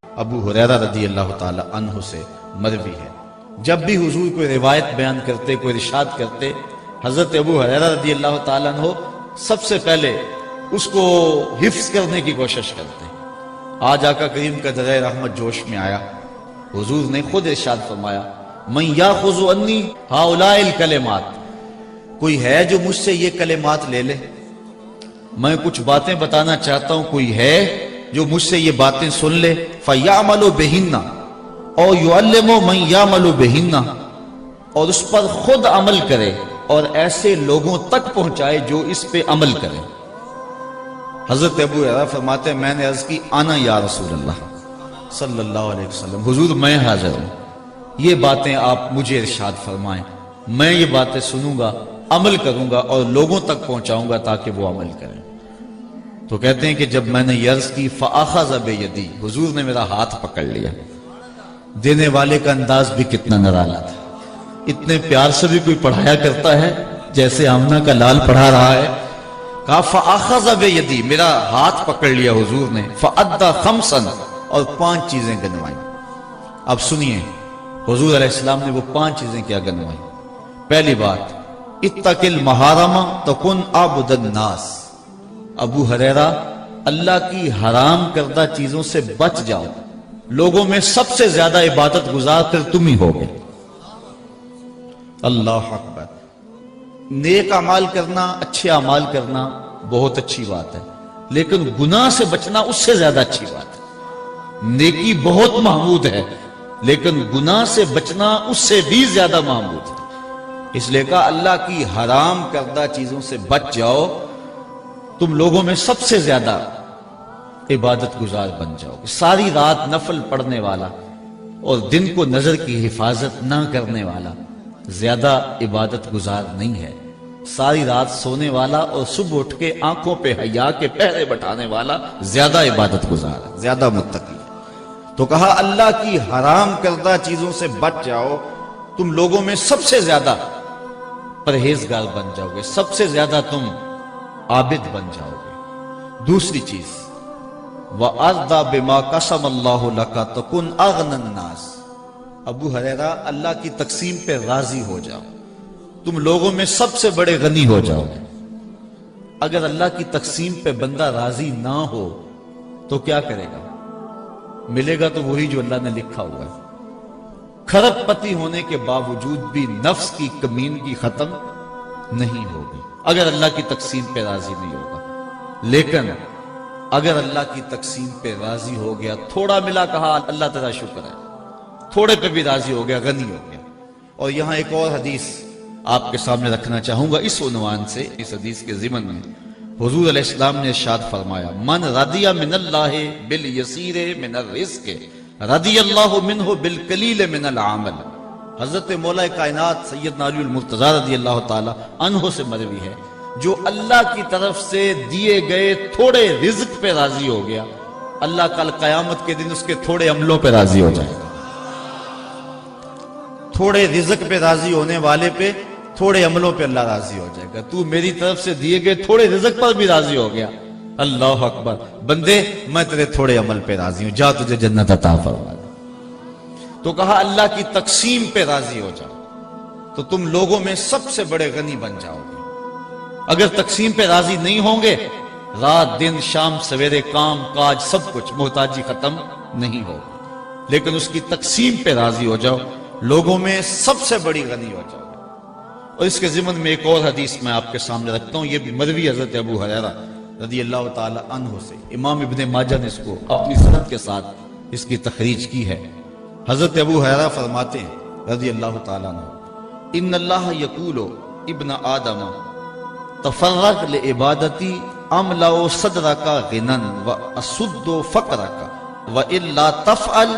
ابو ہریرہ رضی اللہ تعالی عنہ سے مروی ہے، جب بھی حضور کوئی روایت بیان کرتے، کوئی ارشاد کرتے، حضرت ابو ہریرہ رضی اللہ تعالی عنہ سب سے پہلے اس کو حفظ کرنے کی کوشش کرتے۔ آج آقا کریم کا درہ رحمت جوش میں آیا، حضور نے خود ارشاد فرمایا من یاخذ عنی ہؤلاء الکلمات، کوئی ہے جو مجھ سے یہ کلمات لے لے، میں کچھ باتیں بتانا چاہتا ہوں، کوئی ہے جو مجھ سے یہ باتیں سن لے، فیعمل بہن او یعلم من یعمل بہن، اور اس پر خود عمل کرے اور ایسے لوگوں تک پہنچائے جو اس پہ عمل کرے۔ حضرت ابو ہریرہ فرماتے ہیں میں نے عرض کی آنا یا رسول اللہ صلی اللہ علیہ وسلم، حضور میں حاضر ہوں، یہ باتیں آپ مجھے ارشاد فرمائیں، میں یہ باتیں سنوں گا، عمل کروں گا اور لوگوں تک پہنچاؤں گا تاکہ وہ عمل کریں۔ تو کہتے ہیں کہ جب میں نے یہ عرض کی فَأَخَذَ بِيَدِي، حضور نے میرا ہاتھ پکڑ لیا۔ دینے والے کا انداز بھی کتنا نرالا تھا، اتنے پیار سے بھی کوئی پڑھایا کرتا ہے جیسے آمنہ کا لال پڑھا رہا ہے۔ کہا فَأَخَذَ بِيَدِي، میرا ہاتھ پکڑ لیا حضور نے، فَأَدَّى خَمْسًا، اور 5 چیزیں گنوائیں۔ اب سنیے حضور علیہ السلام نے وہ 5 چیزیں کیا گنوائیں۔ پہلی بات، اتق المحارم تکن عبد الناس، ابو ہریرہ اللہ کی حرام کردہ چیزوں سے بچ جاؤ، لوگوں میں سب سے زیادہ عبادت گزار پھر تم ہی ہوگے۔ اللہ اکبر۔ نیک اعمال کرنا، اچھے اعمال کرنا بہت اچھی بات ہے، لیکن گناہ سے بچنا اس سے زیادہ اچھی بات ہے۔ نیکی بہت محمود ہے، لیکن گناہ سے بچنا اس سے بھی زیادہ محمود ہے۔ اس لیے کہا اللہ کی حرام کردہ چیزوں سے بچ جاؤ، تم لوگوں میں سب سے زیادہ عبادت گزار بن جاؤ گے۔ ساری رات نفل پڑھنے والا اور دن کو نظر کی حفاظت نہ کرنے والا زیادہ عبادت گزار نہیں ہے۔ ساری رات سونے والا اور صبح اٹھ کے آنکھوں پہ حیا کے پہرے بٹھانے والا زیادہ عبادت گزار ہے، زیادہ متقی۔ تو کہا اللہ کی حرام کردہ چیزوں سے بچ جاؤ، تم لوگوں میں سب سے زیادہ پرہیزگار بن جاؤ گے، سب سے زیادہ تم عابد بن جاؤ گے۔ دوسری چیز، وَأَرْضَ بِمَا قَسَمَ اللَّهُ لَكَ تَكُنْ أَغْنَى النَّاسِ، ابو ہریرہ اللہ کی تقسیم پہ راضی ہو جاؤ، تم لوگوں میں سب سے بڑے غنی ہو جاؤ گے۔ اگر اللہ کی تقسیم پہ بندہ راضی نہ ہو تو کیا کرے گا؟ ملے گا تو وہی جو اللہ نے لکھا ہوا ہے۔ کھرب پتی ہونے کے باوجود بھی نفس کی کمینگی ختم نہیں ہوگی اگر اللہ کی تقسیم پہ راضی نہیں ہوگا۔ لیکن اگر اللہ کی تقسیم پہ راضی ہو گیا، تھوڑا ملا، کہا اللہ تعالیٰ شکر ہے، تھوڑے پہ بھی راضی ہو گیا، غنی ہو گیا۔ اور یہاں ایک اور حدیث آپ کے سامنے رکھنا چاہوں گا اس عنوان سے، اس حدیث کے ضمن میں حضور علیہ السلام نے ارشاد فرمایا من رضی من اللہ بالیسیر من الرزق رضی اللہ منہ بالقلیل من العمل۔ حضرت مولا کائنات سیدنا علی المرتضیٰ رضی اللہ تعالی عنہ سے مروی ہے، جو اللہ کی طرف سے دیے گئے تھوڑے رزق پہ راضی ہو گیا، اللہ کل قیامت کے دن اس کے تھوڑے عملوں پہ راضی ہو جائے گا۔ تھوڑے رزق پہ راضی ہونے والے پہ تھوڑے عملوں پہ اللہ راضی ہو جائے گا۔ تو میری طرف سے دیے گئے تھوڑے رزق پر بھی راضی ہو گیا، اللہ اکبر، بندے میں تیرے تھوڑے عمل پہ راضی ہوں، جا تجھے جنت عطا فرما۔ تو کہا اللہ کی تقسیم پہ راضی ہو جاؤ تو تم لوگوں میں سب سے بڑے غنی بن جاؤ گے۔ اگر تقسیم پہ راضی نہیں ہوں گے، رات دن شام سویرے کام کاج سب کچھ، محتاجی ختم نہیں ہوگی۔ لیکن اس کی تقسیم پہ راضی ہو جاؤ، لوگوں میں سب سے بڑی غنی ہو جاؤ۔ اور اس کے ضمن میں ایک اور حدیث میں آپ کے سامنے رکھتا ہوں، یہ بھی مروی حضرت ابو ہریرہ رضی اللہ تعالی عنہ سے، امام ابن ماجہ نے اس کو اپنی سند کے ساتھ اس کی تخریج کی ہے۔ حضرت ابو ہریرہ فرماتے ہیں رضی اللہ تعالی عنہ، ان اللہ یقول ابن آدم تفرغ لعبادتی املأ صدرک غنا واسد فقرک والا تفعل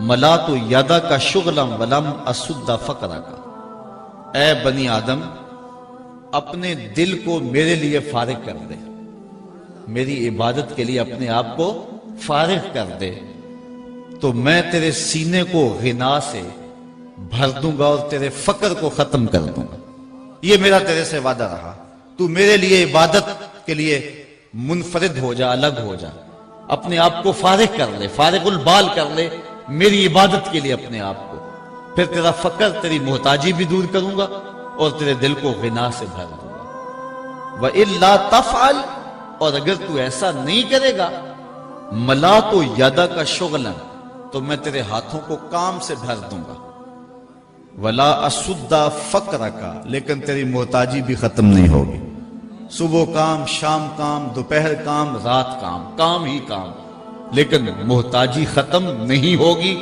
ملات یدک شغلا ولم اسد فقرک۔ اے بنی آدم، اپنے دل کو میرے لیے فارغ کر دے، میری عبادت کے لیے اپنے آپ کو فارغ کر دے، تو میں تیرے سینے کو غنا سے بھر دوں گا اور تیرے فقر کو ختم کر دوں گا۔ یہ میرا تیرے سے وعدہ رہا، تو میرے لیے عبادت کے لیے منفرد ہو جا، الگ ہو جا، اپنے آپ کو فارغ کر لے، فارغ البال کر لے میری عبادت کے لیے اپنے آپ کو، پھر تیرا فقر، تیری محتاجی بھی دور کروں گا اور تیرے دل کو غنا سے بھر دوں گا۔ وَإِلَّا تَفْعَلْ، اور اگر تو ایسا نہیں کرے گا، مَلَأْتُ يَدَكَ شُغْلًا، تو میں تیرے ہاتھوں کو کام سے بھر دوں گا، وَلَا أَسُدَّ فَقْرَكَ، لیکن تیری محتاجی بھی ختم نہیں ہوگی۔ صبح کام، شام کام، دوپہر کام، رات کام، کام ہی کام، لیکن محتاجی ختم نہیں ہوگی۔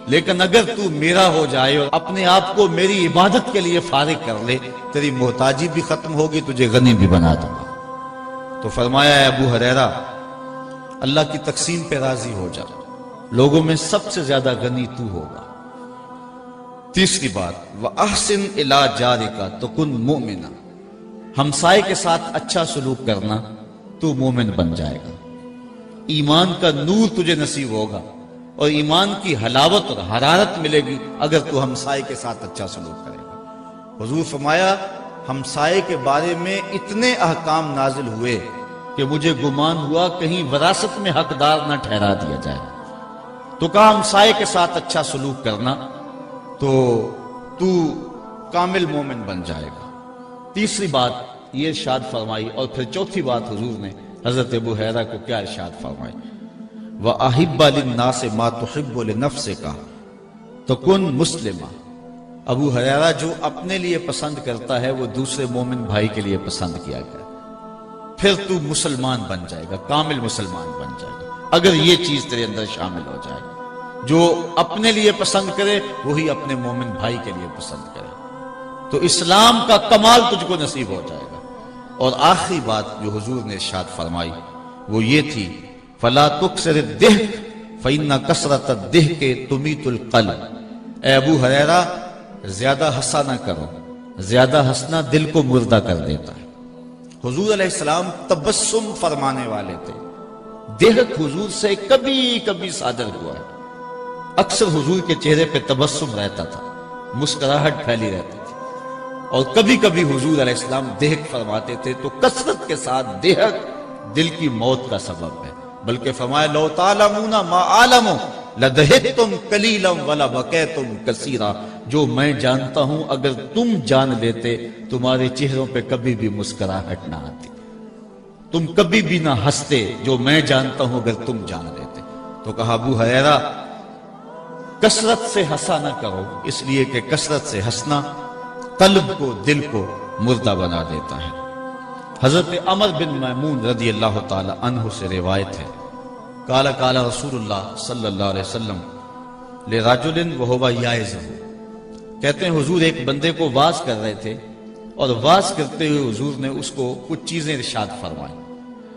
لیکن اگر تو میرا ہو جائے اور اپنے آپ کو میری عبادت کے لیے فارغ کر لے، تیری محتاجی بھی ختم ہوگی، تجھے غنی بھی بنا دوں گا۔ تو فرمایا ہے ابو ہریرہ، اللہ کی تقسیم پہ راضی ہو جا، لوگوں میں سب سے زیادہ غنی تو ہوگا۔ تیسری بات، وَأَحْسِنْ إِلَىٰ جَارِكَ تَكُنْ مُؤْمِنًا، ہمسائے کے ساتھ اچھا سلوک کرنا تو مومن بن جائے گا، ایمان کا نور تجھے نصیب ہوگا اور ایمان کی حلاوت اور حرارت ملے گی اگر تو ہمسائے کے ساتھ اچھا سلوک کرے گا۔ حضور فرمایا ہمسائے کے بارے میں اتنے احکام نازل ہوئے کہ مجھے گمان ہوا کہیں وراثت میں حقدار نہ ٹھہرا دیا جائے، تو کہا ہمسائے کے ساتھ اچھا سلوک کرنا تو تو کامل مومن بن جائے گا۔ تیسری بات یہ ارشاد فرمائی، اور پھر چوتھی بات حضور نے حضرت ابو ہریرہ کو کیا ارشاد فرمائی، وَأَحِبَّ لِلنَّاسِ مَا تُحِبُّ لِنَفْسِكَ تَكُنْ مُسْلِمًا، ابو ہریرہ جو اپنے لیے پسند کرتا ہے وہ دوسرے مومن بھائی کے لیے پسند کیا گیا، پھر تو مسلمان بن جائے گا، کامل مسلمان بن جائے گا اگر یہ چیز تیرے اندر شامل ہو جائے۔ جو اپنے لیے پسند کرے وہی اپنے مومن بھائی کے لیے پسند کرے، تو اسلام کا کمال تجھ کو نصیب ہو جائے گا۔ اور آخری بات جو حضور نے ارشاد فرمائی وہ یہ تھی، فَلَا تُكْسِرِ الضِّحْكَ فَإِنَّ كَثْرَةَ الضِّحْكِ تُمِيتُ الْقَلْبَ، اے ابو ہریرہ زیادہ ہنسا نہ کرو، زیادہ ہنسنا دل کو مردہ کر دیتا ہے۔ حضور علیہ السلام تبسم فرمانے والے تھے، ضحک حضور سے کبھی کبھی صادر ہوا ہے، اکثر حضور کے چہرے پہ تبسم رہتا تھا، مسکراہٹ پھیلی رہتی تھی، اور کبھی کبھی حضور علیہ السلام ضحک فرماتے تھے، تو کثرت کے ساتھ ضحک دل کی موت کا سبب ہے، بلکہ فرمایا لو تعلمون ما اعلم لضحکتم قلیلا ولبکیتم کثیرا، جو میں جانتا ہوں اگر تم جان لیتے تمہارے چہروں پہ کبھی بھی مسکراہٹ نہ آتی، تم کبھی بھی نہ ہنستے، جو میں جانتا ہوں اگر تم جان لیتے۔ تو کہا ابو ہریرہ کثرت سے ہنسا نہ کرو، اس لیے کہ کثرت سے ہنسنا قلب کو، دل کو مردہ بنا دیتا ہے۔ حضرت عمر بن میمون رضی اللہ تعالی عنہ سے روایت ہے، قال قال رسول اللہ صلی اللہ علیہ وسلم لرجل وهو یعظہ، کہتے ہیں حضور ایک بندے کو واعظ کر رہے تھے، اور واعظ کرتے ہوئے حضور نے اس کو کچھ چیزیں ارشاد فرمائیں۔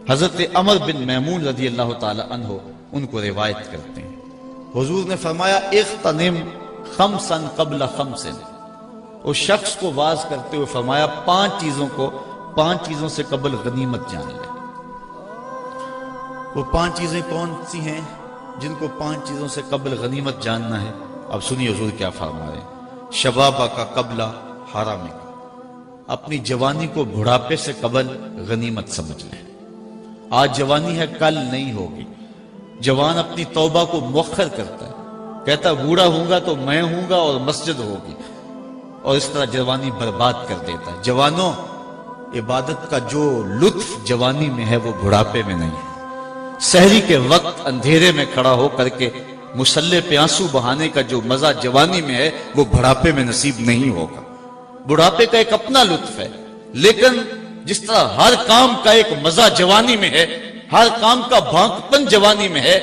حضرت عمر بن میمون رضی اللہ تعالی عنہ ان کو روایت کرتے ہیں، حضور نے فرمایا اغتنم خمسا قبل خمس، اس شخص کو واعظ کرتے ہوئے فرمایا پانچ چیزوں سے قبل غنیمت جان لے۔ وہ 5 چیزیں کون سی ہیں جن کو 5 چیزوں سے قبل غنیمت جاننا ہے؟ اب سنیے حضور کیا فرما رہے ہیں، شبابہ کا قبل حرام کا، اپنی جوانی کو بڑھاپے سے قبل غنیمت سمجھ لیں۔ آج جوانی ہے کل نہیں ہوگی، جوان اپنی توبہ کو مؤخر کرتا ہے، کہتا بوڑھا ہوں گا تو میں ہوں گا اور مسجد ہوگی، اور اس طرح جوانی برباد کر دیتا ہے۔ جوانوں، عبادت کا جو لطف جوانی میں ہے وہ بڑھاپے میں نہیں ہے۔ سحری کے وقت اندھیرے میں کھڑا ہو کر کے مصلی پہ آنسو بہانے کا جو مزہ جوانی میں ہے وہ بڑھاپے میں نصیب نہیں ہوگا۔ بڑھاپے کا ایک اپنا لطف ہے، لیکن جس طرح ہر کام کا ایک مزہ جوانی میں ہے، ہر کام کا بھانکپن جوانی میں ہے،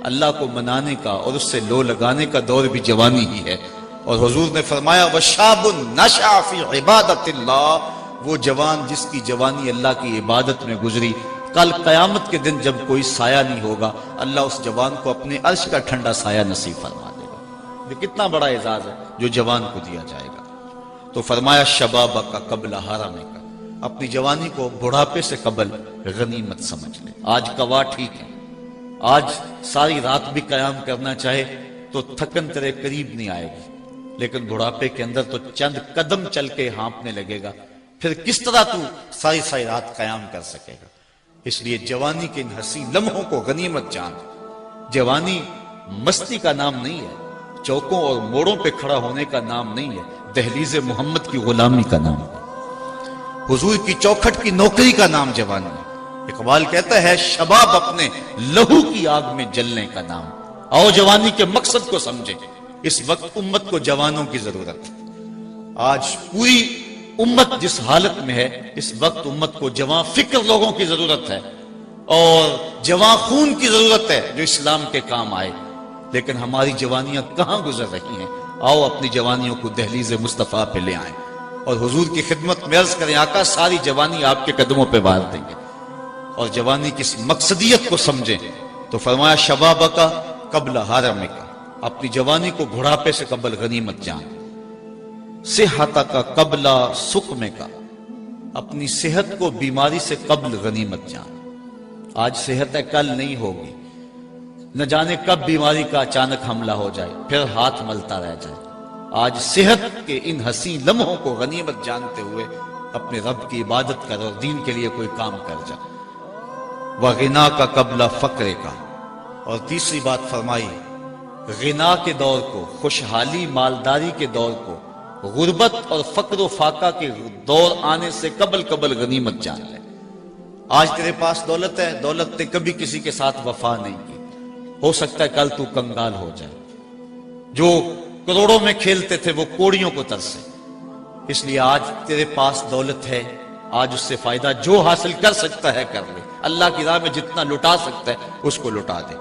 اللہ کو منانے کا اور اس سے لو لگانے کا دور بھی جوانی ہی ہے۔ اور حضور نے فرمایا وَشَابٌ نَشَأَ فِي عِبَادَةِ اللَّهِ، وہ جوان جس کی جوانی اللہ کی عبادت میں گزری، کل قیامت کے دن جب کوئی سایہ نہیں ہوگا، اللہ اس جوان کو اپنے عرش کا ٹھنڈا سایہ نصیب فرما دے گا۔ یہ کتنا بڑا اعزاز ہے جو جوان کو دیا جائے گا۔ تو فرمایا شبابہ کا قبل حرام کا، اپنی جوانی کو بڑھاپے سے قبل غنیمت سمجھ لے۔ آج کوا ٹھیک ہے، آج ساری رات بھی قیام کرنا چاہے تو تھکن تیرے قریب نہیں آئے گی، لیکن بڑھاپے کے اندر تو چند قدم چل کے ہانپنے لگے گا، پھر کس طرح تو ساری رات قیام کر سکے گا؟ اس لیے جوانی کے ان حسین لمحوں کو غنیمت جان۔ جوانی مستی کا نام نہیں ہے، چوکوں اور موڑوں پہ کھڑا ہونے کا نام نہیں ہے، دہلیز محمد کی غلامی کا نام ہے، حضور کی چوکھٹ کی نوکری کا نام جوانی ہے۔ اقبال کہتا ہے شباب اپنے لہو کی آگ میں جلنے کا نام۔ آؤ جوانی کے مقصد کو سمجھیں۔ اس وقت امت کو جوانوں کی ضرورت ہے۔ آج پوری امت جس حالت میں ہے، اس وقت امت کو جوان فکر لوگوں کی ضرورت ہے اور جوان خون کی ضرورت ہے جو اسلام کے کام آئے۔ لیکن ہماری جوانیاں کہاں گزر رہی ہیں؟ آؤ اپنی جوانیوں کو دہلیز مصطفیٰ پہ لے آئیں اور حضور کی خدمت میں عرض کریں آقا ساری جوانی آپ کے قدموں پہ بار دیں گے۔ اور جوانی کی اس مقصدیت کو سمجھیں تو فرمایا شباب کا قبل حرم کا، اپنی جوانی کو بڑھاپے سے قبل غنیمت جان۔ صحت کا قبل سقم کا، اپنی صحت کو بیماری سے قبل غنیمت جان۔ آج صحت ہے کل نہیں ہوگی، نہ جانے کب بیماری کا اچانک حملہ ہو جائے پھر ہاتھ ملتا رہ جائے۔ آج صحت کے ان حسین لمحوں کو غنیمت جانتے ہوئے اپنے رب کی عبادت کر اور دین کے لیے کوئی کام کر جا۔ وغنا کا قبل فقر کا، اور تیسری بات فرمائی غنا کے دور کو، خوشحالی مالداری کے دور کو، غربت اور فقر و فاقہ کے دور آنے سے قبل غنیمت جان لے۔ آج تیرے پاس دولت ہے، دولت نے کبھی کسی کے ساتھ وفا نہیں کی، ہو سکتا ہے کل تو کنگال ہو جائے۔ جو کروڑوں میں کھیلتے تھے وہ کوڑیوں کو ترسے۔ اس لیے آج تیرے پاس دولت ہے، آج اس سے فائدہ جو حاصل کر سکتا ہے کر لے، اللہ کی راہ میں جتنا لٹا سکتا ہے اس کو لٹا دے۔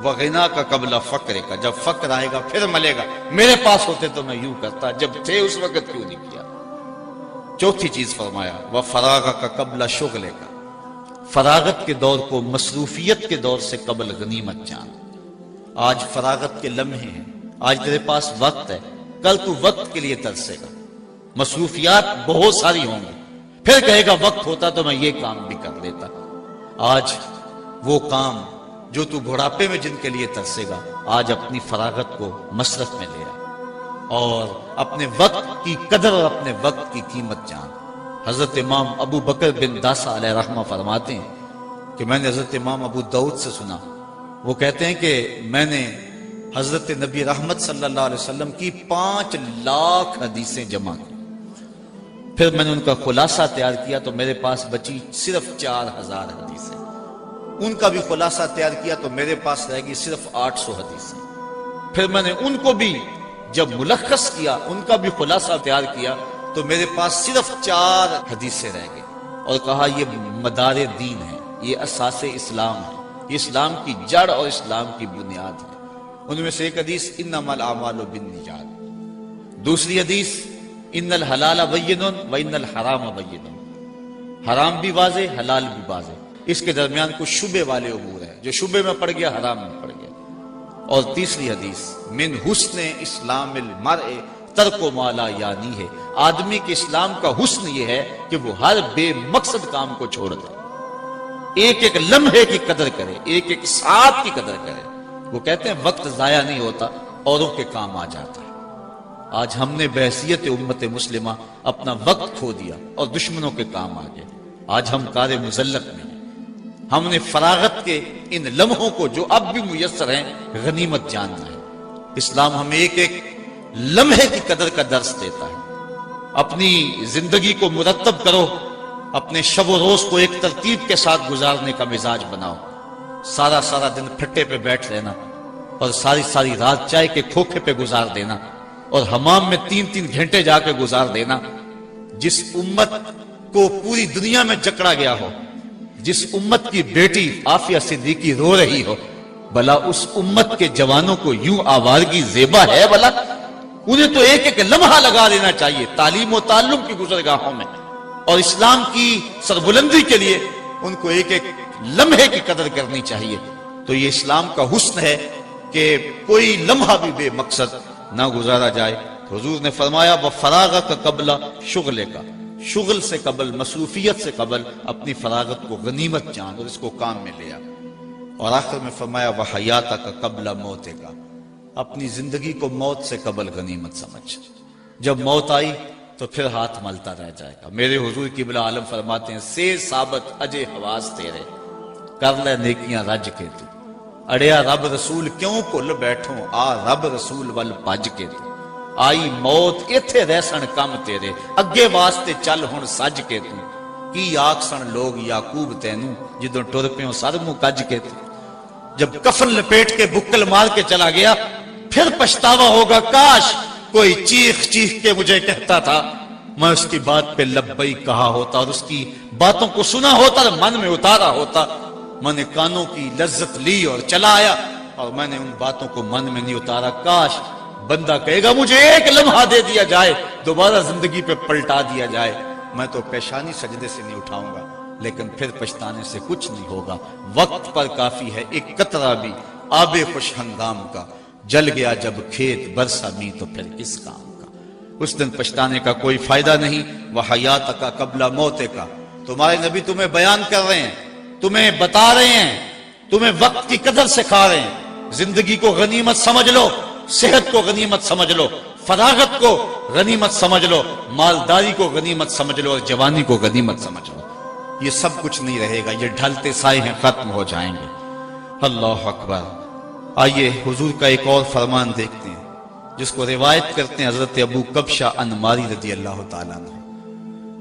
وغنا کا قبل فقر کا، جب فقر آئے گا پھر ملے گا، میرے پاس ہوتے تو میں یوں کرتا، جب تھے اس وقت کیوں نہیں کیا۔ چوتھی چیز فرمایا وفراغ کا قبل شغل کا، فراغت کے دور کو مصروفیت کے دور سے قبل غنیمت جان۔ آج فراغت کے لمحے ہیں، آج تیرے پاس وقت ہے، کل تو وقت کے لیے ترسے گا، مصروفیات بہت ساری ہوں گی، پھر کہے گا وقت ہوتا تو میں یہ کام بھی کر لیتا۔ آج وہ کام جو تو بڑھاپے میں جن کے لیے ترسے گا، آج اپنی فراغت کو مصرف میں لے آ اور اپنے وقت کی قدر اور اپنے وقت کی قیمت جان۔ حضرت امام ابو بکر بن داسا علیہ رحمہ فرماتے ہیں کہ میں نے حضرت امام ابو داؤد سے سنا، وہ کہتے ہیں کہ میں نے حضرت نبی رحمت صلی اللہ علیہ وسلم کی 5 لاکھ حدیثیں جمع کی، پھر میں نے ان کا خلاصہ تیار کیا تو میرے پاس بچی صرف 4000 حدیثیں، ان کا بھی خلاصہ تیار کیا تو میرے پاس رہ گی صرف 800 حدیثیں، پھر میں نے ان کو بھی جب ملخص کیا، ان کا بھی خلاصہ تیار کیا تو میرے پاس صرف 4 حدیثیں رہ گئی، اور کہا یہ مدار دین ہے، یہ اساس اسلام ہے، یہ اسلام کی جڑ اور اسلام کی بنیاد ہے۔ ان میں سے ایک حدیث انما الاعمال بالنیات، دوسری حدیث ان الحلال بین و ان الحرام بین، حرام بھی واضح حلال بھی واضح، اس کے درمیان کچھ شبے والے امور ہیں، جو شبے میں پڑ گیا حرام میں پڑ گیا۔ اور تیسری حدیث من حسن اسلام المرء ترک ما لا یعنی ہے، آدمی کے اسلام کا حسن یہ ہے کہ وہ ہر بے مقصد کام کو چھوڑ دے، ایک ایک لمحے کی قدر کرے، ایک ایک ساتھ کی قدر کرے۔ وہ کہتے ہیں وقت ضائع نہیں ہوتا، اوروں کے کام آ جاتا ہے۔ آج ہم نے بحیثیت امت مسلمہ اپنا وقت کھو دیا اور دشمنوں کے کام آ گئے، آج ہم کار مذلت میں ہیں۔ ہم نے فراغت کے ان لمحوں کو جو اب بھی میسر ہیں غنیمت جاننا ہے۔ اسلام ہمیں ایک ایک لمحے کی قدر کا درس دیتا ہے۔ اپنی زندگی کو مرتب کرو، اپنے شب و روز کو ایک ترتیب کے ساتھ گزارنے کا مزاج بناؤ۔ سارا دن پھٹے پہ بیٹھ رہنا اور ساری رات چائے کے کھوکھے پہ گزار دینا اور حمام میں 3 گھنٹے جا کے گزار دینا۔ جس امت کو پوری دنیا میں جکڑا گیا ہو، جس امت کی بیٹی عافیہ صدیقی رو رہی ہو، بھلا اس امت کے جوانوں کو یوں آوارگی زیبا ہے؟ بھلا انہیں تو ایک ایک لمحہ لگا دینا چاہیے تعلیم و تعلم کی گزرگاہوں میں، اور اسلام کی سربلندی کے لیے ان کو ایک ایک لمحے کی قدر کرنی چاہیے۔ تو یہ اسلام کا حسن ہے کہ کوئی لمحہ بھی بے مقصد نہ گزارا جائے۔ حضور نے فرمایا وفراغ کا قبل شغل کا، شغل سے قبل، مصروفیت سے قبل اپنی فراغت کو غنیمت جان اور اس کو کام میں لیا۔ اور آخر میں فرمایا وحیات کا قبل موت کا، اپنی زندگی کو موت سے قبل غنیمت سمجھ، جب موت آئی تو پھر ہاتھ ملتا رہ جائے گا۔ میرے حضور قبلہ عالم فرماتے ہیں سے ثابت اجے حواس تیرے، کر لے نیکیاں رج کے تو اڑیا رب رسول کیوں بھل بیٹھوں آ رب رسول ول بج کے تو آئی موت ایتھے رہسن کم تیرے اگے واسطے چل ہن سج کے تو کی آکسن لوگ یعقوب تینوں جدوں ٹر پیوں سر منہ کج کے تو جب کفن لپیٹ کے بکل مار کے چلا گیا پھر پچھتاوا ہوگا کاش کوئی چیخ چیخ کے مجھے کہتا تھا میں اس کی بات پہ لبئی کہا ہوتا اور اس کی باتوں کو سنا ہوتا اور من میں اتارا ہوتا میں نے کانوں کی لذت لی اور چلا آیا اور میں نے ان باتوں کو من میں نہیں اتارا کاش بندہ کہے گا مجھے ایک لمحہ دے دیا جائے دوبارہ زندگی پہ پلٹا دیا جائے میں تو پیشانی سجدے سے نہیں اٹھاؤں گا لیکن پھر پچھتانے سے کچھ نہیں ہوگا وقت پر کافی ہے ایک قطرہ بھی آب خوش ہنگام کا جل گیا جب کھیت برسا می تو پھر کس کام کا اس دن پچھتانے کا کوئی فائدہ نہیں وحیات کا قبل موت کا تمہارے نبی تمہیں بیان کر رہے ہیں تمہیں بتا رہے ہیں تمہیں وقت کی قدر سکھا رہے ہیں زندگی کو غنیمت سمجھ لو صحت کو غنیمت سمجھ لو فراغت کو غنیمت سمجھ لو مالداری کو غنیمت سمجھ لو اور جوانی کو غنیمت سمجھ لو یہ سب کچھ نہیں رہے گا یہ ڈھلتے سائے ہیں ختم ہو جائیں گے اللہ اکبر آئیے حضور کا ایک اور فرمان دیکھتے ہیں جس کو روایت کرتے ہیں حضرت ابو کبشہ انماری رضی اللہ تعالیٰ عنہ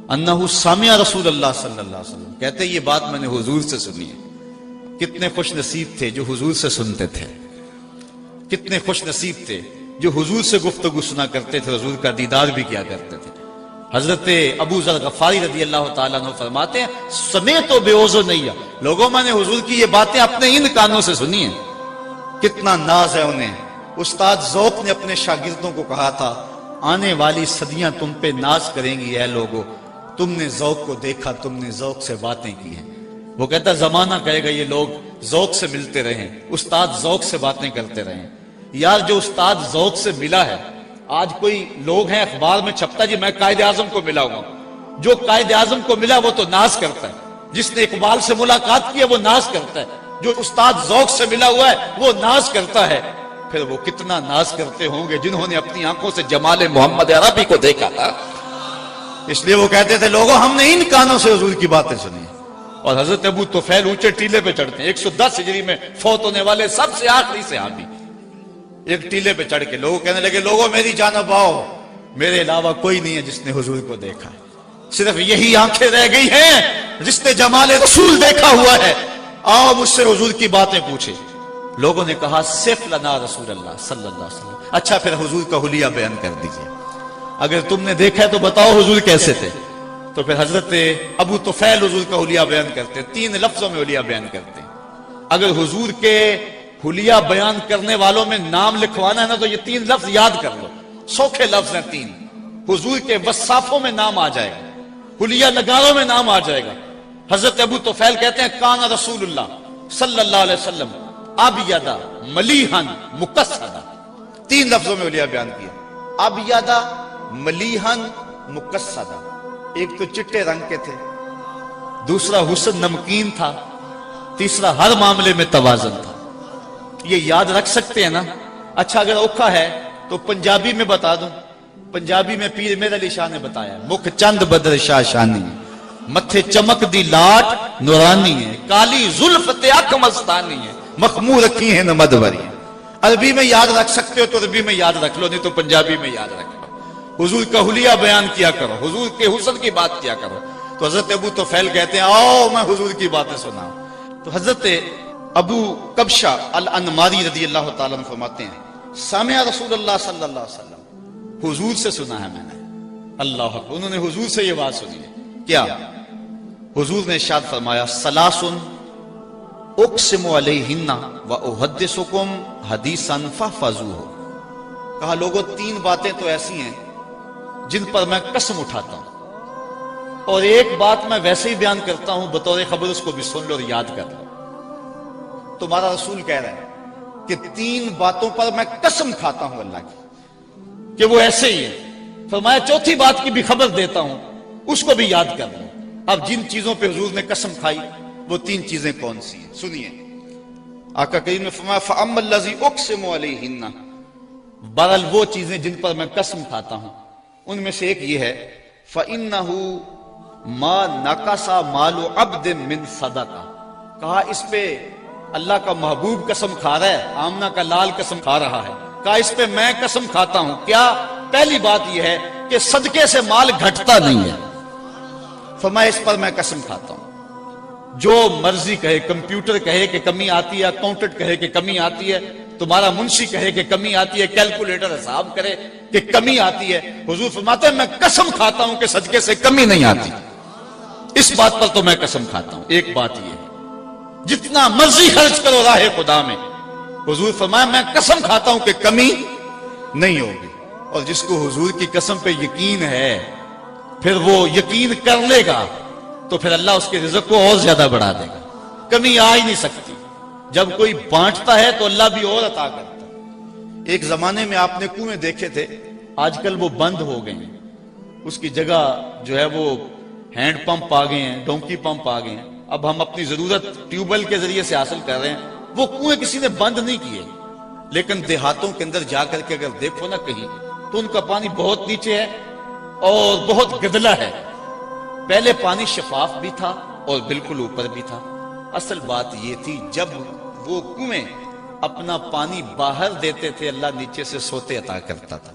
انہو سامع رسول اللہ صلی اللہ علیہ وسلم کہتے ہیں یہ بات میں نے حضور سے سنی ہے کتنے خوش نصیب تھے جو حضور سے سنتے تھے کتنے خوش نصیب تھے جو حضور سے گفتگو سنا کرتے تھے حضور کا دیدار بھی کیا کرتے تھے حضرت ابو ذر غفاری رضی اللہ تعالیٰ عنہ فرماتے ہیں سمیت و بے اوزو نہیں لوگوں میں نے حضور کی یہ باتیں اپنے ان کانوں سے سنی ہیں کتنا ناز ہے انہیں استاد ذوق نے اپنے شاگردوں کو کہا تھا آنے والی صدیاں تم پہ ناز کریں گی اے لوگو تم نے ذوق کو دیکھا تم نے ذوق سے باتیں کی ہیں وہ کہتا زمانہ کہے گا یہ لوگ ذوق سے ملتے رہیں استاد ذوق سے باتیں کرتے رہیں یار جو استاد ذوق سے ملا ہے آج کوئی لوگ ہیں اخبار میں چھپتا جی میں قائد اعظم کو ملا ہوں جو قائد اعظم کو ملا وہ تو ناز کرتا ہے جس نے اقبال سے ملاقات کی ہے وہ ناز کرتا ہے جو استاد ذوق سے ملا ہوا ہے وہ ناز کرتا ہے پھر وہ کتنا ناز کرتے ہوں گے جنہوں نے اپنی آنکھوں سے جمال محمد عربی کو دیکھا تھا اس لیے وہ کہتے تھے لوگوں ہم نے ان کانوں سے حضور کی باتیں سنی اور حضرت ابو طفیل اونچے ٹیلے پہ چڑھتے ہیں 110 ہجری میں فوت ہونے والے سب سے آخری صحابی ایک ٹیلے پہ چڑھ کے لوگوں کہنے لگے لوگوں میری جانب آؤ میرے علاوہ کوئی نہیں ہے جس نے حضور کو دیکھا صرف یہی آنکھیں رہ گئی ہیں جس نے جمال رسول دیکھا ہوا ہے آؤ مجھ سے حضور کی باتیں پوچھے لوگوں نے کہا صف لنا رسول اللہ صلی اللہ علیہ وسلم اچھا پھر حضور کا حلیہ بیان کر دیجئے اگر تم نے دیکھا ہے تو بتاؤ حضور کیسے تھے تو پھر حضرت ابو طفیل حضور کا حلیہ بیان کرتے 3 لفظوں میں حلیہ بیان کرتے اگر حضور کے حلیہ بیان کرنے والوں میں نام لکھوانا ہے نا تو یہ 3 لفظ یاد کر لو سوکھے لفظ ہیں 3 حضور کے وصافوں میں نام آ جائے گا حلیہ نگاروں میں نام آ جائے گا حضرت ابو طفیل کہتے ہیں کان رسول اللہ صلی اللہ علیہ وسلم ابیض ملیحا مقصدا 3 لفظوں میں حلیہ بیان کیا ابیض ملیحا مقصدا ایک تو چٹے رنگ کے تھے دوسرا حسن نمکین تھا تیسرا ہر معاملے میں توازن تھا یہ یاد رکھ سکتے ہیں نا اچھا اگر اوکھا ہے تو پنجابی میں بتا دوں پنجابی میں پیر میر علی شاہ نے بتایا مکھ چند بدر شاہ شانی متھے چمک دی لاٹ نورانی ہے کالی زلف تے اکھ مستانی ہے مخمور رکھی ہیں نہ مدوری عربی میں یاد رکھ سکتے ہو تو عربی میں یاد رکھ لو نہیں تو پنجابی میں یاد رکھ لو حضور کا حلیہ بیان کیا کرو حضور کے حسن کی بات کیا کرو تو حضرت ابو طفیل کہتے ہیں آؤ میں حضور کی باتیں سناؤں تو حضرت ابو کبشہ الانماری رضی اللہ تعالیٰ عنہ فرماتے ہیں سامع رسول اللہ صلی اللہ علیہ وسلم حضور سے سنا ہے میں نے اللہ اکبر انہوں نے حضور سے یہ بات سنی ہے کیا حضور نے ارشاد فرمایا سلاسن اقسم علیہن و احدثکم حدیثا فاحفظوہ کہا لوگوں 3 باتیں تو ایسی ہیں جن پر میں قسم اٹھاتا ہوں اور ایک بات میں ویسے ہی بیان کرتا ہوں بطور خبر اس کو بھی سن لو اور یاد کر لو تمہارا رسول کہہ رہا ہے کہ 3 باتوں پر میں قسم کھاتا ہوں اللہ کی کہ وہ ایسے ہی ہے فرمایا چوتھی بات کی بھی خبر دیتا ہوں اس کو بھی یاد کر لو اب جن چیزوں پہ حضور نے قسم کھائی وہ 3 چیزیں کون سی ہیں سنیے آقا کریم نے فرمایا فَأَمَّا الَّذِي أُقْسِمُ عَلَيْهِنَّ بہرحال وہ چیزیں جن پر میں قسم کھاتا ہوں ان میں سے ایک یہ ہے فَإِنَّهُ مَا نَقَصَ مَالُ عَبْدٍ مِّن صَدَقَةٍ کہا اس پہ اللہ کا محبوب قسم کھا رہا ہے، آمنہ کا لال قسم کھا رہا ہے۔ کہا اس پہ میں قسم کھاتا ہوں۔ کیا؟ پہلی بات یہ ہے کہ صدقے سے مال گھٹتا نہیں ہے۔ فرمایا اس پر میں قسم کھاتا ہوں۔ جو مرضی کہے، کمپیوٹر کہے کہ کمی آتی ہے، اکاؤنٹنٹ کہے کہ کمی آتی ہے، تمہارا منشی کہے کہ کمی آتی ہے، کیلکولیٹر حساب کرے کہ کمی آتی ہے، حضور فرماتے ہیں میں قسم کھاتا ہوں کہ صدقے سے کمی نہیں آتی۔ اس بات پر تو میں قسم کھاتا ہوں۔ ایک بات یہ ہے، جتنا مرضی خرچ کرو راہ خدا میں، حضور فرمایا میں قسم کھاتا ہوں کہ کمی نہیں ہوگی۔ اور جس کو حضور کی قسم پہ یقین ہے، پھر وہ یقین کر لے گا تو پھر اللہ اس کے رزق کو اور زیادہ بڑھا دے گا۔ کمی آ ہی نہیں سکتی۔ جب کوئی بانٹتا ہے تو اللہ بھی اور عطا کرتا ہے۔ ایک زمانے میں آپ نے کنویں دیکھے تھے، آج کل وہ بند ہو گئے ہیں، اس کی جگہ جو ہے وہ ہینڈ پمپ آ گئے ہیں، ڈونکی پمپ آ گئے ہیں۔ اب ہم اپنی ضرورت ٹیوب ویل کے ذریعے سے حاصل کر رہے ہیں۔ وہ کنویں کسی نے بند نہیں کیے، لیکن دیہاتوں کے اندر جا کر کے اگر دیکھو نا کہیں تو ان کا پانی بہت نیچے ہے اور بہت گدلا ہے۔ پہلے پانی شفاف بھی تھا اور بالکل اوپر بھی تھا۔ اصل بات یہ تھی جب وہ کنویں اپنا پانی باہر دیتے تھے اللہ نیچے سے سوتے عطا کرتا تھا۔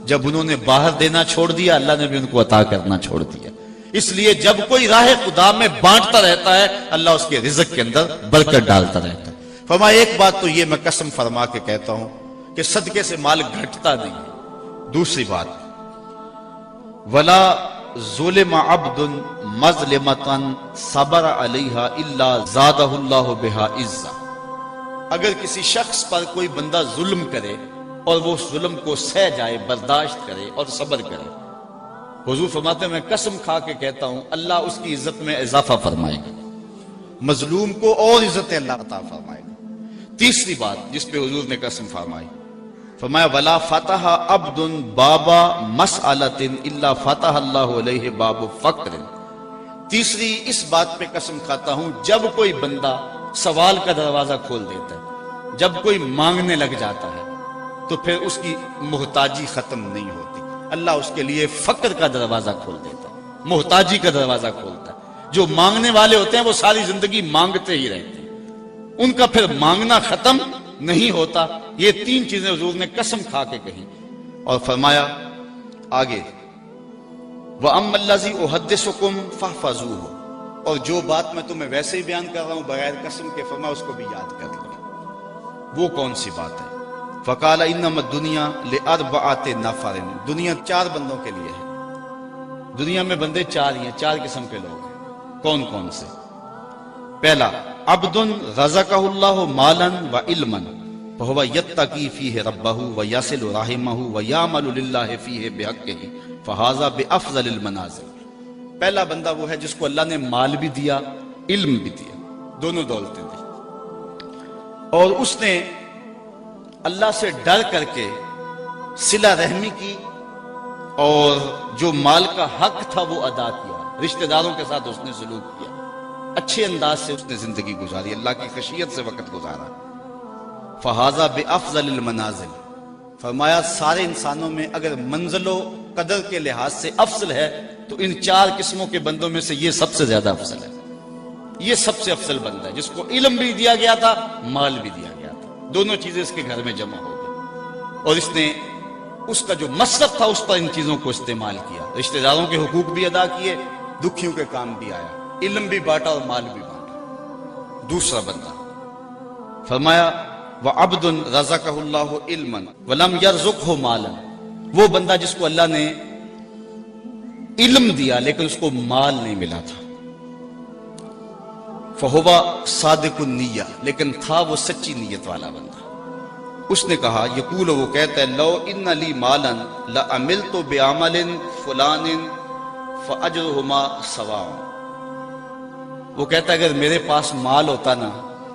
جب انہوں نے باہر دینا چھوڑ دیا اللہ نے بھی ان کو عطا کرنا چھوڑ دیا۔ اس لیے جب کوئی راہ خدا میں بانٹتا رہتا ہے اللہ اس کے رزق کے اندر برکت ڈالتا رہتا ہے۔ فرمایا ایک بات تو یہ میں قسم فرما کے کہتا ہوں کہ صدقے سے مال گھٹتا نہیں ہے۔ دوسری بات، ولا ظلم عبد مظلمۃ صبر علیہا الا زادہ اللہ بہا عزا۔ اگر کسی شخص پر کوئی بندہ ظلم کرے اور وہ ظلم کو سہ جائے، برداشت کرے اور صبر کرے، حضور فرماتے ہیں میں قسم کھا کے کہتا ہوں اللہ اس کی عزت میں اضافہ فرمائے گا، مظلوم کو اور عزت اللہ عطا فرمائے گا۔ تیسری بات جس پہ حضور نے قسم فرمائی، فرمایا ولا فتح عبد بابا مسألۃ الا فتح اللہ علیہ باب فقر۔ تیسری اس بات پہ قسم کھاتا ہوں جب کوئی بندہ سوال کا دروازہ کھول دیتا ہے، جب کوئی مانگنے لگ جاتا ہے تو پھر اس کی محتاجی ختم نہیں ہوتی، اللہ اس کے لیے فقر کا دروازہ کھول دیتا ہے، محتاجی کا دروازہ کھولتا ہے۔ جو مانگنے والے ہوتے ہیں وہ ساری زندگی مانگتے ہی رہتے ہیں، ان کا پھر مانگنا ختم نہیں ہوتا۔ یہ تین چیزیں حضور نے قسم کھا کے کہیں اور فرمایا آگے وَأَمَّا الَّذِي أُحَدِّثُكُمْ فَاحْفَظُوهُ، اور جو بات میں تمہیں ویسے ہی بیان کر رہا ہوں بغیر قسم کے، فرمایا اس کو بھی یاد کر لو۔ وہ کون سی بات ہے؟ فَقَالَ إِنَّمَا الدُّنْيَا لِأَرْبَعَةِ نَفَرٍ، دنیا 4 بندوں کے لیے ہے۔ دنیا میں بندے 4 ہی ہیں، 4 قسم کے لوگ ہیں۔ کون کون سے؟ پہلا عبد رزقہ اللہ مالا و علما فہو یتقی فیہ ربہ و یصل رحمہ و یعمل للہ فیہ بحقہ فہذا بافضل المنازل۔ پہلا بندہ وہ ہے جس کو اللہ نے مال بھی دیا، علم بھی دیا، دونوں دولتیں دی، اور اس نے اللہ سے ڈر کر کے صلہ رحمی کی اور جو مال کا حق تھا وہ ادا کیا، رشتہ داروں کے ساتھ اس نے سلوک کیا، اچھے انداز سے اس نے زندگی گزاری، اللہ کی خشیت سے وقت گزارا۔ فہذا بافضل المنازل، فرمایا سارے انسانوں میں اگر منزل و قدر کے لحاظ سے افضل ہے تو ان 4 قسموں کے بندوں میں سے یہ سب سے زیادہ افضل ہے۔ یہ سب سے افضل بندہ ہے جس کو علم بھی دیا گیا تھا، مال بھی دیا گیا تھا، دونوں چیزیں اس کے گھر میں جمع ہو گئی، اور اس نے اس کا جو مصرف تھا اس پر ان چیزوں کو استعمال کیا، رشتہ داروں کے حقوق بھی ادا کیے، دکھیوں کے کام بھی آیا، علم بھی بانٹا اور مال بھی بانٹا۔ دوسرا بندہ فرمایا وعبد رزقہ اللہ علما ولم یرزقہ مالا، وہ بندہ جس کو اللہ نے علم دیا لیکن اس کو مال نہیں ملا تھا، فہو صادق النیہ، لیکن تھا وہ سچی نیت والا بندہ۔ اس نے کہا یقول، وہ کہتا ہے لو ان لی مالا لعملت بعمل فلان فاجرہما سواء، وہ کہتا ہے اگر میرے پاس مال ہوتا نا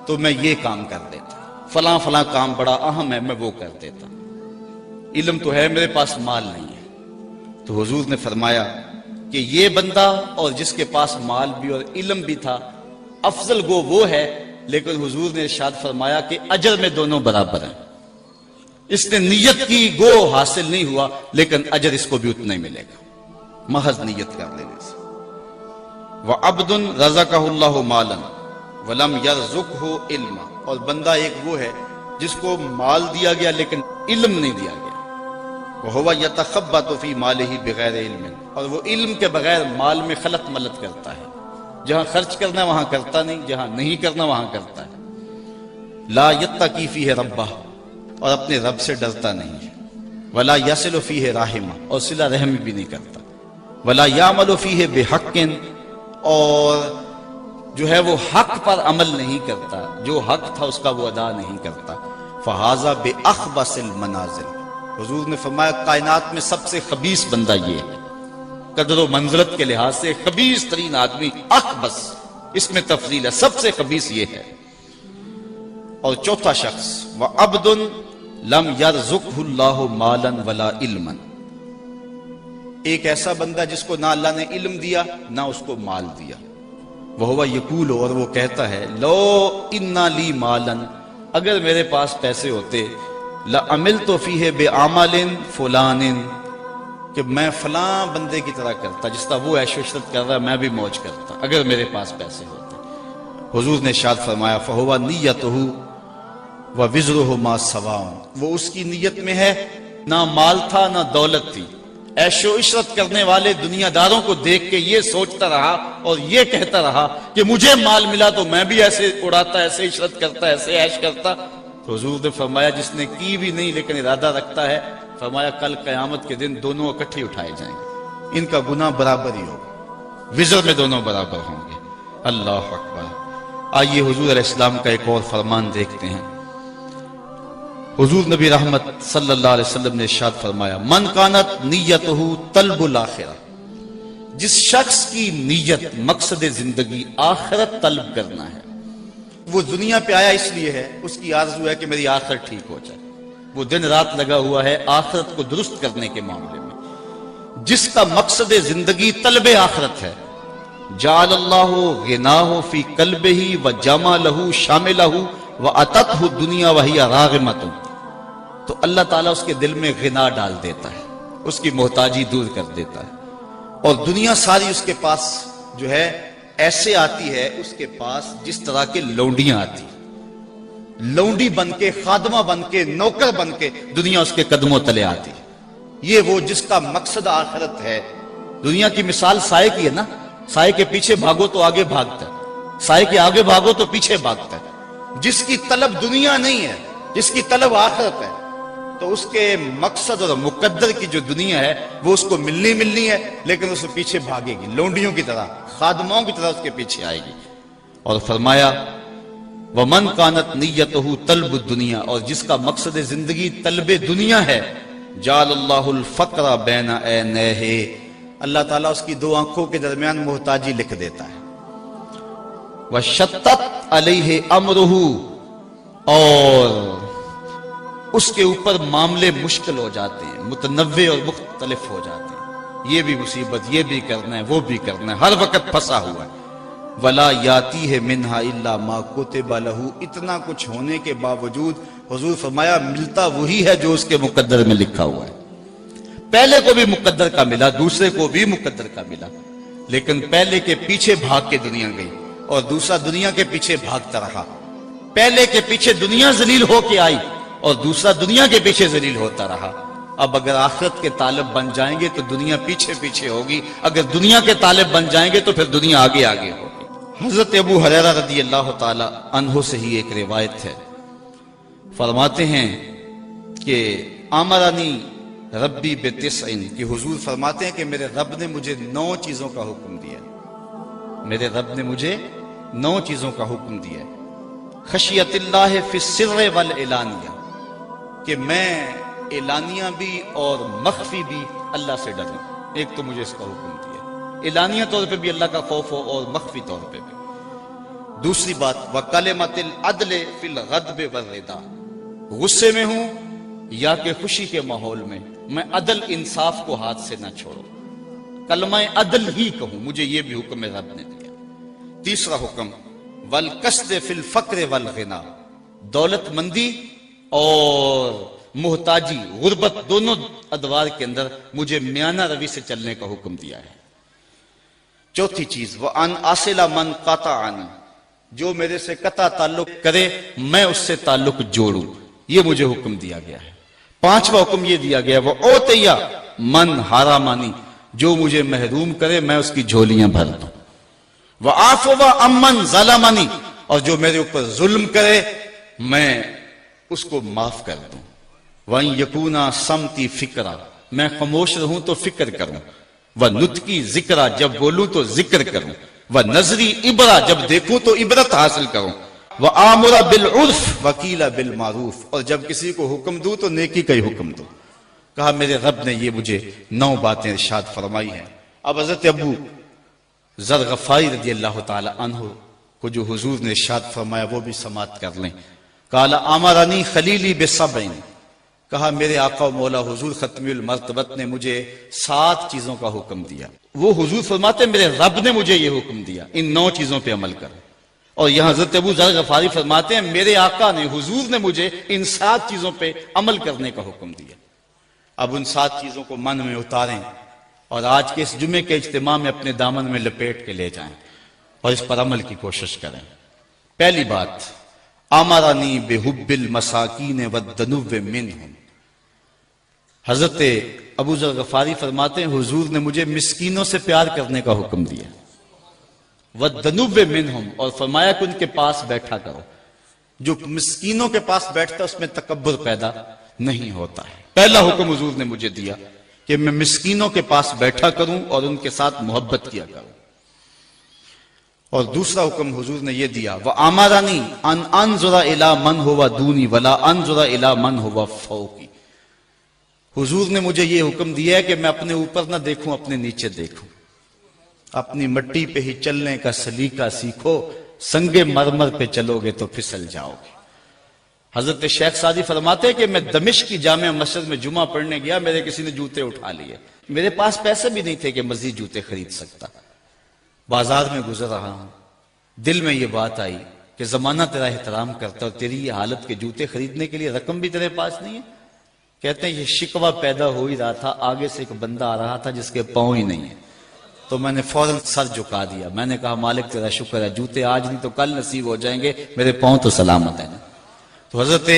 تو میں یہ کام کر دیتا، فلاں فلاں کام بڑا اہم ہے میں وہ کر دیتا، علم تو ہے میرے پاس مال نہیں ہے۔ تو حضور نے فرمایا کہ یہ بندہ اور جس کے پاس مال بھی اور علم بھی تھا افضل گو وہ ہے، لیکن حضور نے ارشاد فرمایا کہ اجر میں دونوں برابر ہیں۔ اس نے نیت کی گو حاصل نہیں ہوا لیکن اجر اس کو بھی اتنا ہی ملے گا محض نیت کر لینے سے۔ وعبد رزقہ اللہ مالا وَلَمْ يَرْزُقْهُ عِلْمًا، اور بندہ ایک وہ ہے جس کو مال دیا گیا لیکن علم نہیں دیا گیا. وَهُوَ يَتَخَبَّطُ فِي مَالِهِ بِغَيْرِ عِلْمٍ، اور وہ علم کے بغیر مال میں خلط ملط کرتا ہے. جہاں خرچ کرنا ہے وہاں کرتا نہیں، جہاں نہیں کرنا وہاں کرتا ہے. لا يتقی فیہ ربہ، اور اپنے رب سے ڈرتا نہیں ہے. ولا یصل فیہ رحمہ، اور صلہ رحم بھی نہیں کرتا. ولا یعمل فیہ بحق، اور جو ہے وہ حق پر عمل نہیں کرتا، جو حق تھا اس کا وہ ادا نہیں کرتا. فہذا باخبث المنازل، حضور نے فرمایا کائنات میں سب سے خبیث بندہ یہ ہے. قدر و منزلت کے لحاظ سے خبیث ترین آدمی اخبث، اس میں تفضیل ہے، سب سے خبیث یہ ہے. اور چوتھا شخص وعبد لم یرزقہ اللہ مالا ولا علما، ایک ایسا بندہ جس کو نہ اللہ نے علم دیا نہ اس کو مال دیا. وہو یقول، اور وہ کہتا ہے لو ان لی مالا، اگر میرے پاس پیسے ہوتے لعملت فیہ بعمل فلان، کہ میں فلاں بندے کی طرح کرتا جس طرح وہ عیش و عشرت کر رہا ہے میں بھی موج کرتا اگر میرے پاس پیسے ہوتے. حضور نے ارشاد فرمایا فہو نیتہ ووزرہ ما سواء، وہ اس کی نیت میں ہے، نہ مال تھا نہ دولت تھی. عیش و عشرت کرنے والے دنیا داروں کو دیکھ کے یہ سوچتا رہا اور یہ کہتا رہا کہ مجھے مال ملا تو میں بھی ایسے اڑاتا، ایسے عشرت کرتا، ایسے عیش کرتا. تو حضور نے فرمایا جس نے کی بھی نہیں لیکن ارادہ رکھتا ہے، فرمایا کل قیامت کے دن دونوں اکٹھے اٹھائے جائیں گے، ان کا گناہ برابر ہی ہوگا، وزر میں دونوں برابر ہوں گے. اللہ اکبر. آئیے حضور علیہ السلام کا ایک اور فرمان دیکھتے ہیں. حضور نبی رحمت صلی اللہ علیہ وسلم نے ارشاد فرمایا من کانت نیتہ طلب الآخرہ، جس شخص کی نیت مقصد زندگی آخرت طلب کرنا ہے، وہ دنیا پہ آیا اس لیے ہے، اس کی آرزو ہے کہ میری آخرت ٹھیک ہو جائے، وہ دن رات لگا ہوا ہے آخرت کو درست کرنے کے معاملے میں. جس کا مقصد زندگی طلب آخرت ہے، جعل اللہ غناہ فی قلبہ وجمالہ شاملہ واتتہ الدنیا وہی راغمۃ، تو اللہ تعالیٰ اس کے دل میں غنا ڈال دیتا ہے، اس کی محتاجی دور کر دیتا ہے، اور دنیا ساری اس کے پاس جو ہے ایسے آتی ہے اس کے پاس جس طرح کے لونڈیاں آتی، لونڈی بن کے، خادمہ بن کے، نوکر بن کے دنیا اس کے قدموں تلے آتی. یہ وہ جس کا مقصد آخرت ہے. دنیا کی مثال سائے کی ہے نا، سائے کے پیچھے بھاگو تو آگے بھاگتا ہے، سائے کے آگے بھاگو تو پیچھے بھاگتا ہے. جس کی طلب دنیا نہیں ہے، جس کی طلب آخرت ہے، تو اس کے مقصد اور مقدر کی جو دنیا ہے وہ اس کو ملنی ہے، لیکن اس کے پیچھے بھاگے گی، لونڈیوں کی طرح، خادموں کی طرح اس کے پیچھے آئے گی. اور فرمایا ومن کانت نیتہ طلب الدنیا، اور جس کا مقصد زندگی طلب دنیا ہے، جعل اللہ الفقر بین عینیہ، اللہ تعالیٰ اس کی دو آنکھوں کے درمیان محتاجی لکھ دیتا ہے. وشتت علیہ امرہ، اور اس کے اوپر معاملے مشکل ہو جاتے ہیں، متنوع اور مختلف ہو جاتے ہیں، یہ بھی مصیبت، یہ بھی کرنا ہے، وہ بھی کرنا ہے، ہر وقت پھنسا ہوا ہے. ولا یاتیہ منہا الا ما کتب لہ، اتنا کچھ ہونے کے باوجود حضور فرمایا ملتا وہی ہے جو اس کے مقدر میں لکھا ہوا ہے. پہلے کو بھی مقدر کا ملا، دوسرے کو بھی مقدر کا ملا، لیکن پہلے کے پیچھے بھاگ کے دنیا گئی اور دوسرا دنیا کے پیچھے بھاگتا رہا. پہلے کے پیچھے دنیا ذلیل ہو کے آئی اور دوسرا دنیا کے پیچھے ذلیل ہوتا رہا. اب اگر آخرت کے طالب بن جائیں گے تو دنیا پیچھے پیچھے ہوگی، اگر دنیا کے طالب بن جائیں گے تو پھر دنیا آگے آگے ہوگی. حضرت ابو ہریرہ رضی اللہ تعالی عنہ سے ہی ایک روایت ہے، فرماتے ہیں کہ امرنی ربی بتسع، کہ حضور فرماتے ہیں کہ میرے رب نے مجھے 9 چیزوں کا حکم دیا، میرے رب نے مجھے 9 چیزوں کا حکم دیا. خشیت اللہ فی السر والعلانیہ، کہ میں اعلانیہ بھی اور مخفی بھی اللہ سے ڈروں. ایک تو مجھے اس کا حکم دیا، اعلانیہ طور پہ بھی اللہ کا خوف ہو اور مخفی طور پہ بھی. دوسری بات وکلمۃ العدل فی الغضب والرضا، غصے میں ہوں یا کہ خوشی کے ماحول میں میں عدل انصاف کو ہاتھ سے نہ چھوڑوں، کلمہ عدل ہی کہوں، مجھے یہ بھی حکم رب نے دیا. تیسرا حکم والقصد فی الفقر والغنا، دولت مندی اور محتاجی، غربت، دونوں ادوار کے اندر مجھے میانہ روی سے چلنے کا حکم دیا ہے. چوتھی چیز وان اصل من قطعنی، جو میرے سے قطع تعلق کرے میں اس سے تعلق جوڑوں، یہ مجھے حکم دیا گیا ہے۔ پانچواں حکم یہ دیا گیا وہ اوتیا من حرامانی، جو مجھے محروم کرے میں اس کی جھولیاں بھر دوں، وعفو عمن ظلمنی، اور جو میرے اوپر ظلم کرے میں اس کو معاف کر دوں، وَإِن يَكُونَ صَمْتِي فِكْرًا، میں خاموش رہوں تو فکر کروں، وَنُطْقِي ذِكْرًا، جب بولوں تو ذکر کروں، وَنَظْرِي عِبْرًا، جب دیکھوں تو عبرت حاصل کروں، وَآمُرَ بِالْعُرْفِ وَقِيلَ بِالْمَعْرُوفِ، اور جب کسی کو حکم دوں تو نیکی کا ہی حکم دوں۔ کہا میرے رب نے یہ مجھے 9 باتیں ارشاد فرمائی ہیں۔ اب حضرت ابو ذر غفاری رضی اللہ تعالی عنہ کو جو حضور نے ارشاد فرمایا وہ بھی سماعت کر لیں۔ قال امرنی خلیلی بسبع، کہا میرے آقا و مولا حضور ختمی المرتبت نے مجھے 7 چیزوں کا حکم دیا۔ وہ حضور فرماتے ہیں میرے رب نے مجھے یہ حکم دیا ان 9 چیزوں پہ عمل کر، اور یہاں حضرت ابو ذر غفاری فرماتے ہیں میرے آقا نے حضور نے مجھے ان 7 چیزوں پہ عمل کرنے کا حکم دیا۔ اب ان 7 چیزوں کو من میں اتاریں اور آج کے اس جمعے کے اجتماع میں اپنے دامن میں لپیٹ کے لے جائیں اور اس پر عمل کی کوشش کریں۔ پہلی بات، امرنی بحب المساکین والدنو منہم، حضرت ابو ذر غفاری فرماتے ہیں حضور نے مجھے مسکینوں سے پیار کرنے کا حکم دیا، والدنو منہم، اور فرمایا کہ ان کے پاس بیٹھا کرو، جو مسکینوں کے پاس بیٹھتا اس میں تکبر پیدا نہیں ہوتا ہے۔ پہلا حکم حضور نے مجھے دیا کہ میں مسکینوں کے پاس بیٹھا کروں اور ان کے ساتھ محبت کیا کروں، اور دوسرا حکم حضور نے یہ دیا وَأَمَرَنِي أَنْ أَنْظُرَ إِلَى مَنْ هُوَ دُونِي وَلَا أَنْظُرَ إِلَى مَنْ هُوَ فَوْقِي، حضور نے مجھے یہ حکم دیا ہے کہ میں اپنے اوپر نہ دیکھوں اپنے نیچے دیکھوں، اپنی مٹی پہ ہی چلنے کا سلیقہ سیکھو، سنگ مرمر پہ چلو گے تو پھسل جاؤ گے۔ حضرت شیخ سعدی فرماتے ہیں کہ میں دمشق کی جامع مسجد میں جمعہ پڑھنے گیا، میرے کسی نے جوتے اٹھا لیے، میرے پاس پیسے بھی نہیں تھے کہ مزید جوتے خرید سکتا، بازار میں گزر رہا ہوں، دل میں یہ بات آئی کہ زمانہ تیرا احترام کرتا اور تیری یہ حالت کے جوتے خریدنے کے لیے رقم بھی تیرے پاس نہیں ہے۔ کہتے ہیں یہ شکوہ پیدا ہو ہی رہا تھا، آگے سے ایک بندہ آ رہا تھا جس کے پاؤں ہی نہیں ہے، تو میں نے فوراً سر جھکا دیا، میں نے کہا مالک تیرا شکر ہے، جوتے آج نہیں تو کل نصیب ہو جائیں گے، میرے پاؤں تو سلامت ہیں۔ تو حضرت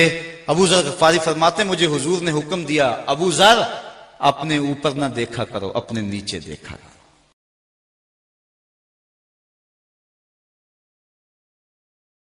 ابو ذر غفاری فرماتے ہیں مجھے حضور نے حکم دیا ابو ذر اپنے اوپر نہ دیکھا کرو اپنے نیچے دیکھا کرو۔